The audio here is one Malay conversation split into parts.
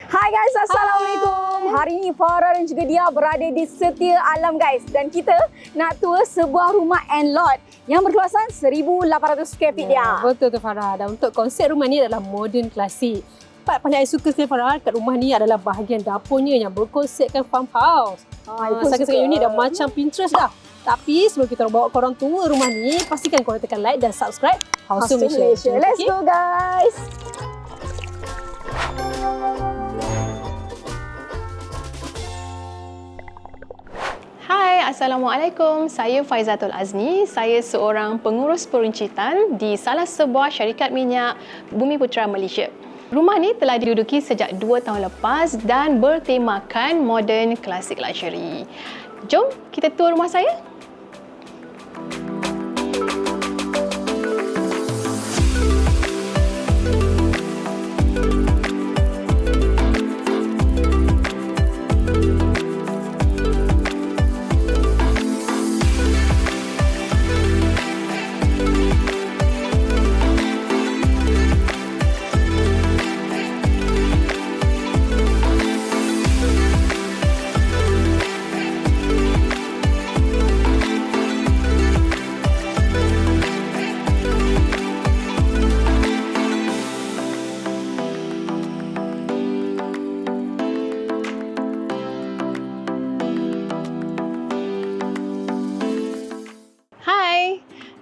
Hai guys, Assalamualaikum. Hari ini Farah dan juga Dia berada di Setia Alam guys. Dan kita nak tour sebuah rumah and lot yang berluasan 1,800 square feet dia. Betul tu Farah. Dan untuk konsep rumah ni adalah modern klasik. Part paling saya suka sekali Farah kat rumah ni adalah bahagian dapurnya yang berkonsepkan farmhouse. Sangat-sangat unik dan macam Pinterest dah. Tapi sebelum kita bawa korang tour rumah ni, pastikan korang tekan like dan subscribe House to Malaysia. Let's go guys. Hai, Assalamualaikum. Saya Faizatul Azni. Saya seorang pengurus peruncitan di salah sebuah syarikat minyak Bumi Putra Malaysia. Rumah ni telah diduduki sejak 2 tahun lepas dan bertemakan modern klasik luxury. Jom kita tour rumah saya.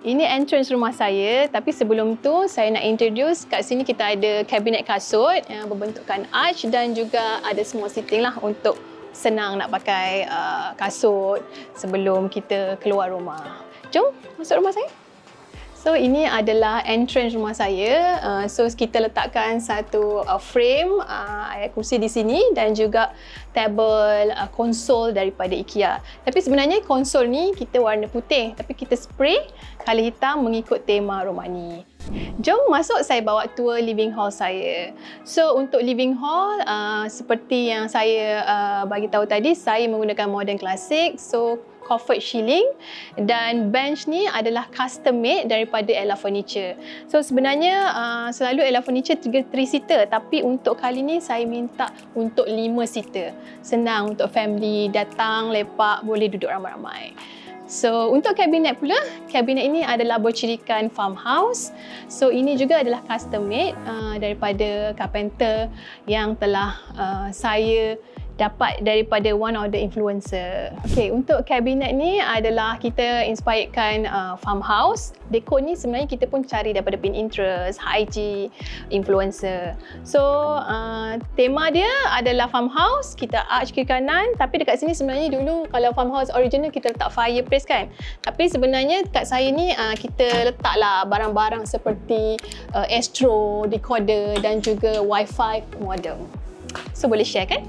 Ini entrance rumah saya, tapi sebelum tu saya nak introduce kat sini kita ada kabinet kasut yang berbentukkan arch dan juga ada small seating lah untuk senang nak pakai kasut sebelum kita keluar rumah. Jom masuk rumah saya. So ini adalah entrance rumah saya. So kita letakkan satu frame kursi di sini dan juga table konsol daripada IKEA. Tapi sebenarnya konsol ni kita warna putih tapi kita spray color hitam mengikut tema rumah ni. Jom masuk, saya bawa tour living hall saya. So untuk living hall seperti yang saya bagi tahu tadi, saya menggunakan modern klasik. So comfort shielding dan bench ni adalah custom made daripada Ella Furniture. So sebenarnya selalu Ella Furniture 3-seater tapi untuk kali ni saya minta untuk 5-seater. Senang untuk family datang lepak, boleh duduk ramai-ramai. So untuk kabinet pula, kabinet ini adalah bercirikan farmhouse. So ini juga adalah custom made daripada carpenter yang telah saya dapat daripada one of the influencer. Okay, untuk kabinet ni adalah kita inspiredkan farmhouse. Dekor ni sebenarnya kita pun cari daripada Pinterest, IG, influencer. So tema dia adalah farmhouse, kita arch kiri kanan. Tapi dekat sini sebenarnya dulu kalau farmhouse original kita letak fireplace kan. Tapi sebenarnya kat saya ni kita letaklah barang-barang seperti Astro, decoder dan juga Wi-Fi modem. So boleh share kan?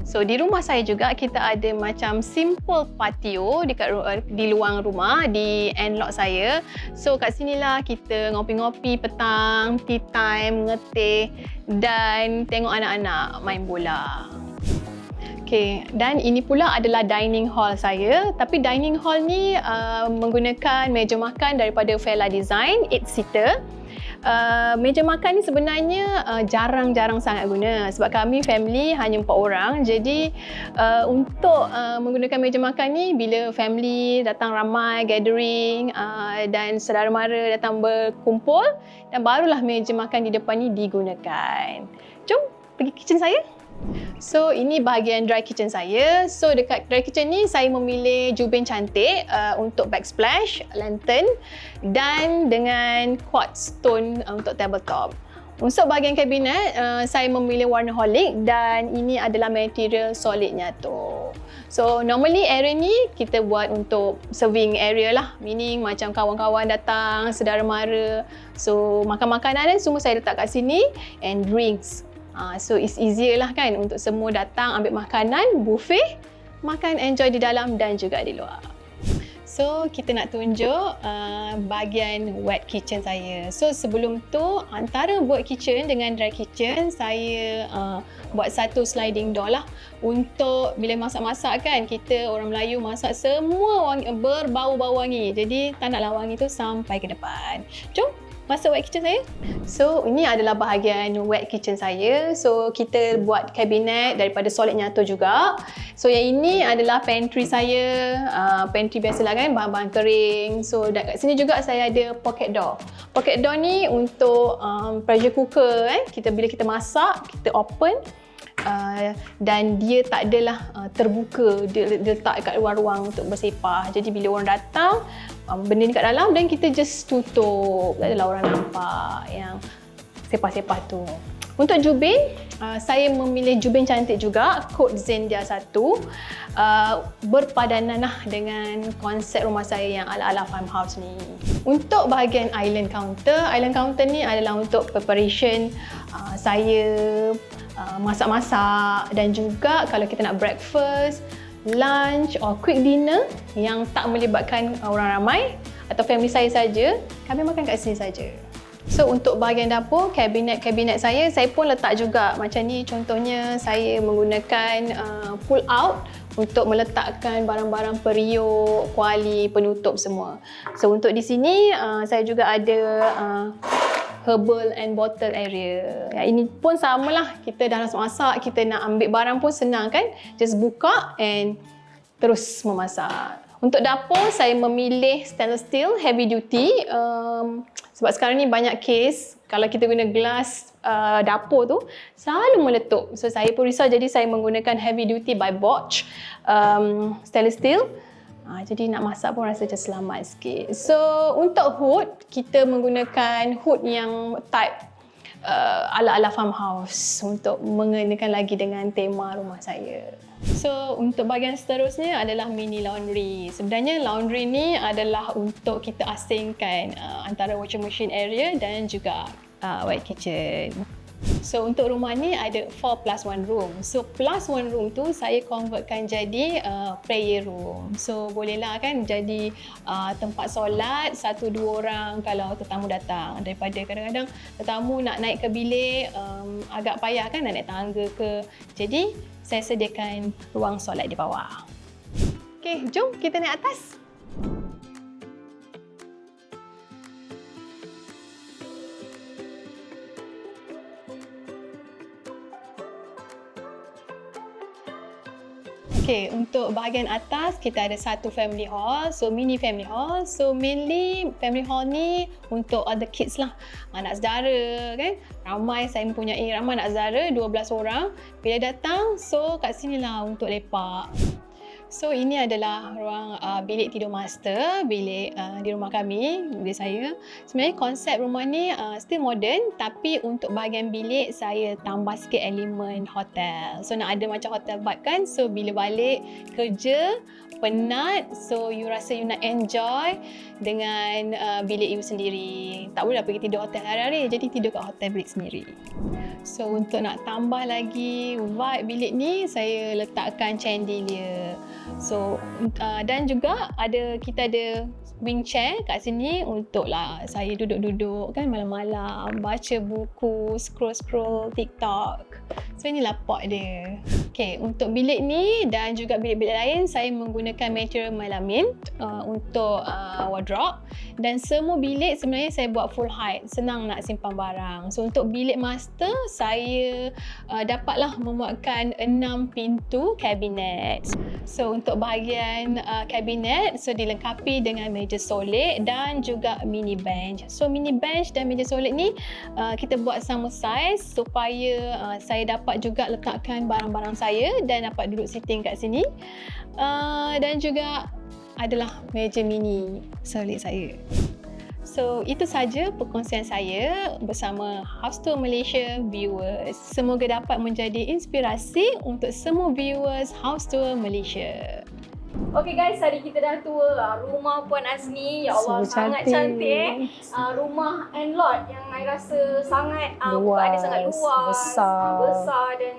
So di rumah saya juga kita ada macam simple patio di luar rumah di end lot saya. So kat sinilah kita ngopi-ngopi petang, tea time, ngeteh dan tengok anak-anak main bola. Okay, dan ini pula adalah dining hall saya. Tapi dining hall ni menggunakan meja makan daripada Vela Design 8-seater. Meja makan ni sebenarnya jarang-jarang sangat guna sebab kami family hanya 4 orang. Jadi untuk menggunakan meja makan ni bila family datang ramai, gathering dan saudara mara datang berkumpul dan barulah meja makan di depan ni digunakan. Jom pergi kitchen saya. So ini bahagian dry kitchen saya. So dekat dry kitchen ni saya memilih jubin cantik untuk backsplash, lantern dan dengan quartz stone untuk tabletop. Untuk bahagian kabinet saya memilih warna holic dan ini adalah material solidnya tu. So normally area ni kita buat untuk serving area lah, meaning macam kawan-kawan datang, saudara mara. So makan makanan semua saya letak kat sini and drinks. So it's easier lah kan untuk semua datang ambil makanan, buffet, makan enjoy di dalam dan juga di luar. So kita nak tunjuk bahagian wet kitchen saya. So sebelum tu antara wet kitchen dengan dry kitchen saya buat satu sliding door lah untuk bila masak-masak kan kita orang Melayu masak semua wangi, berbau-bau wangi. Jadi tak naklah wangi tu sampai ke depan. Jom masuk wet kitchen saya. So ini adalah bahagian wet kitchen saya. So kita buat kabinet daripada solid nyata juga. So yang ini adalah pantry saya. Pantry biasalah kan, bahan-bahan kering. So kat sini juga saya ada pocket door. Pocket door ni untuk pressure cooker kan. Bila kita masak, kita open. Dan dia tak adalah terbuka, dia letak kat ruang-ruang untuk bersepah. Jadi bila orang datang, benda ni kat dalam dan kita just tutup. Tak adalah orang nampak yang sepah-sepah tu. Untuk jubin, saya memilih jubin cantik juga, kod Zendia 1. Berpadanan lah dengan konsep rumah saya yang ala-ala farmhouse ni. Untuk bahagian island counter ni adalah untuk preparation saya masak-masak dan juga kalau kita nak breakfast, lunch or quick dinner yang tak melibatkan orang ramai atau family saya saja, kami makan kat sini saja. So untuk bahagian dapur, kabinet saya pun letak juga macam ni. Contohnya saya menggunakan pull out untuk meletakkan barang-barang periuk, kuali, penutup semua. So untuk di sini saya juga ada herbal and bottle area. Ini pun samalah, kita dah masak, kita nak ambil barang pun senang kan? Just buka and terus memasak. Untuk dapur, saya memilih stainless steel heavy duty. Sebab sekarang ni banyak kes, kalau kita guna gelas dapur tu, selalu meletup. So saya pun risau, jadi saya menggunakan heavy duty by Bosch stainless steel. Jadi nak masak pun rasa macam selamat sikit. So untuk hood, kita menggunakan hood yang type ala-ala farmhouse untuk mengenakan lagi dengan tema rumah saya. So untuk bahagian seterusnya adalah mini laundry. Sebenarnya laundry ni adalah untuk kita asingkan antara washing machine area dan juga wet kitchen. So untuk rumah ni ada 4+1 room. So +1 room tu saya convertkan jadi prayer room. So bolehlah kan jadi tempat solat 1-2 orang kalau tetamu datang. Daripada kadang-kadang tetamu nak naik ke bilik agak payah kan, nak naik tangga ke. Jadi saya sediakan ruang solat di bawah. Okey, jom kita naik atas. Okay, untuk bahagian atas kita ada satu family hall, so mini family hall. So mainly family hall ni untuk other kids lah, anak saudara kan. Ramai saya mempunyai ramai anak saudara, 12 orang. Bila datang, so kat sini lah untuk lepak. So ini adalah ruang bilik tidur master, bilik di rumah kami, bilik saya. Sebenarnya konsep rumah ni still modern, tapi untuk bahagian bilik saya tambah sikit elemen hotel. So nak ada macam hotel vibe kan. So bila balik kerja penat, so you rasa you nak enjoy dengan bilik you sendiri. Tak boleh pergi tidur hotel hari-hari, jadi tidur kat hotel bilik sendiri. So untuk nak tambah lagi vibe bilik ni, saya letakkan chandelier. So dan juga kita ada wing chair kat sini untuklah saya duduk-duduk kan malam-malam, baca buku, scroll TikTok. So inilah pot dia. Okay, untuk bilik ni dan juga bilik-bilik lain saya menggunakan material melamine untuk wardrobe, dan semua bilik sebenarnya saya buat full height, senang nak simpan barang. So untuk bilik master saya dapatlah membuatkan 6 pintu kabinet. So untuk bahagian kabinet, so dilengkapi dengan meja solid dan juga mini bench. So mini bench dan meja solid ni kita buat sama size supaya saya dapat juga letakkan barang-barang saya dan dapat duduk sitting kat sini. Dan juga adalah meja mini solid saya. So itu saja perkongsian saya bersama House Tour Malaysia viewers. Semoga dapat menjadi inspirasi untuk semua viewers House Tour Malaysia. Okay guys, hari kita dah tour rumah Puan Azni. Ya Allah, sangat cantik. Rumah and lot yang I rasa sangat luas, ada sangat luas, besar dan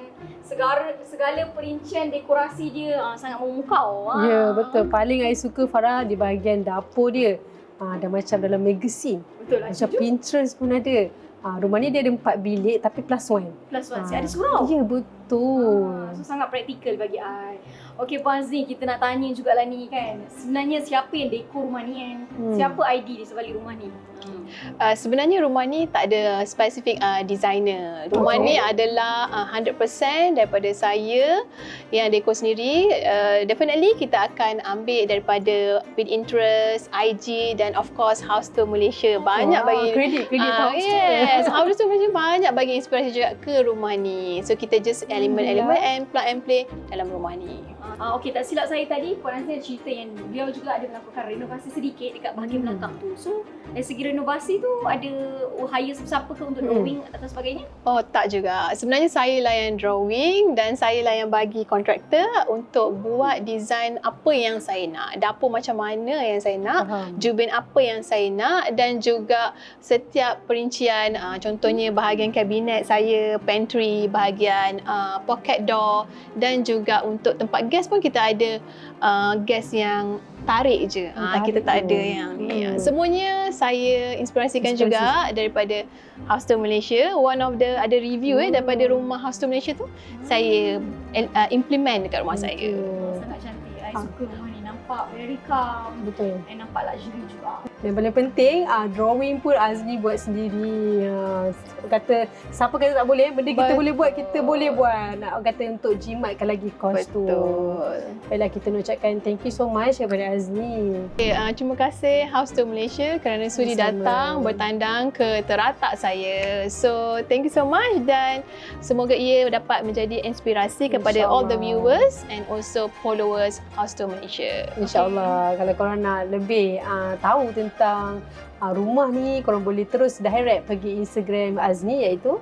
segala perincian dekorasi dia sangat memukau. Ya, betul. Paling I suka Farah di bahagian dapur dia. Dah macam dalam magazine. Betul lah. Macam Pinterest pun ada. Rumah ni dia ada 4 bilik tapi +1. +1. Ada surau. Ya, betul. Betul. So sangat praktikal bagi I. Okey Puan Azni, kita nak tanya jugalah ni kan. Sebenarnya siapa yang dekor rumah ni kan? Siapa ID di sebalik rumah ni? Sebenarnya rumah ni tak ada spesifik designer. Rumah ni adalah 100% daripada saya yang dekor sendiri. Definitely kita akan ambil daripada Pinterest, IG dan of course House Tour Malaysia. Banyak bagi kredit House Tour. Yes, House Tour Malaysia banyak bagi inspirasi juga ke rumah ni. So kita just elemen-elemen and plug and play dalam rumah ni. Okey, tak silap saya tadi Puan Azni ada cerita yang beliau juga ada melakukan renovasi sedikit dekat bahagian belakang tu. So dari segi renovasi tu ada hire siapa ke untuk drawing atau sebagainya? Oh, tak juga. Sebenarnya saya lah yang drawing dan saya lah yang bagi kontraktor untuk buat design apa yang saya nak. Dapur macam mana yang saya nak, jubin apa yang saya nak dan juga setiap perincian contohnya bahagian kabinet saya, pantry, bahagian pocket door dan juga untuk tempat gas pun kita ada gas yang tarik je. Kita tak ada yang ni. Semuanya saya inspirasikan juga daripada House Tour Malaysia. One of the ada review daripada rumah House Tour Malaysia tu saya implement dekat rumah saya. Sangat cantik. I suka rumah ni, nampak very calm. Betul. And nampak luxury juga. Yang paling penting, drawing pun Azni buat sendiri. Kata, siapa kata tak boleh, benda kita boleh buat, kita boleh buat. Nak kata untuk jimatkan lagi kos tu. Baiklah, kita nak ucapkan thank you so much kepada Azni. Terima kasih House Tour Malaysia kerana sudi datang bertandang ke teratak saya. So, thank you so much dan semoga ia dapat menjadi inspirasi kepada all the viewers and also followers House Tour Malaysia. InsyaAllah, kalau korang nak lebih tahu tentang rumah ni, korang boleh terus direct pergi Instagram Azni iaitu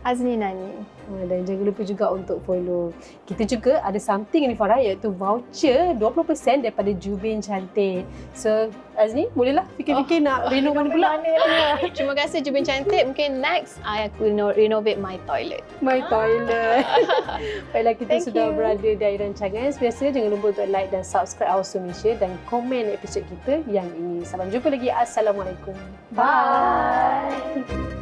Azni Nani. Dan jangan lupa juga untuk follow. Kita juga ada something ni Farah iaitu voucher 20% daripada Jubin Cantik. So Azni bolehlah fikir-fikir nak renov mana pula. Terima kasih Jubin Cantik. Mungkin next aku renovate my toilet. My toilet. Baiklah, kita Thank sudah you. berada dari rancangan. Biasa jangan lupa untuk like dan subscribe House Tour Malaysia dan komen episod kita yang ini. Sampai jumpa lagi. Assalamualaikum. Bye.